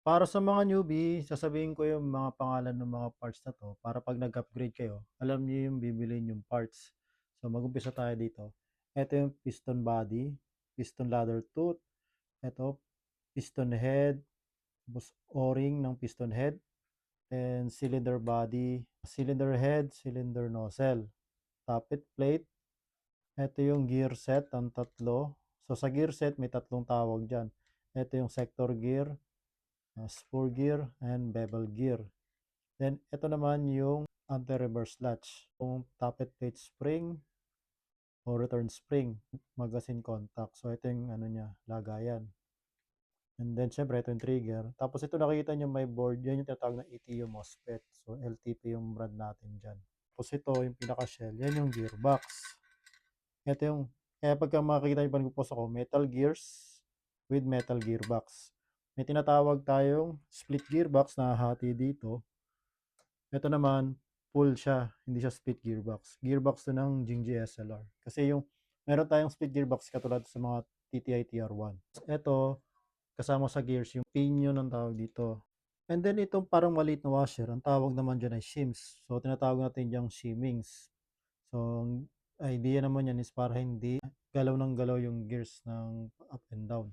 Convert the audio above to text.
Para sa mga newbie, sasabihin ko yung mga pangalan ng mga parts na 'to para 'pag nag-upgrade kayo, alam niyo yung bibilhin niyong parts. So, mag-umpisa tayo dito. Eto yung piston body, piston ladder tooth, eto piston head, tapos O-ring ng piston head, and cylinder body, cylinder head, cylinder nozzle, tappet plate, eto yung gear set, ang tatlo. So, sa gear set may tatlong tawag diyan. Eto yung sector gear, spur gear, and bevel gear. Then ito naman yung anti-reverse latch, yung tappet plate spring o return spring, magazine contact. So ito yung ano niya, lagayan. And then syempre ito yung trigger. Tapos ito nakikita niyo may board, yan yung tinatawag na ETU MOSFET. So LTP yung brand natin dyan. Tapos ito yung pinaka-shell, yan yung gearbox. Ito yung, kaya pagka makikita niyo pa nagpo-post ako, metal gears with metal gearbox. May tinatawag tayong split gearbox na hati dito. Ito naman, full siya, hindi siya split gearbox. Gearbox 'to ng Jingji SLR. Kasi yung meron tayong split gearbox katulad sa mga TTI TR1. Ito, kasama sa gears yung pinion ang tawag dito. And then itong parang maliit na washer, ang tawag naman diyan ay shims. So tinatawag natin diyang shimmings. So ang idea naman yan is para hindi galaw ng galaw yung gears ng up and down.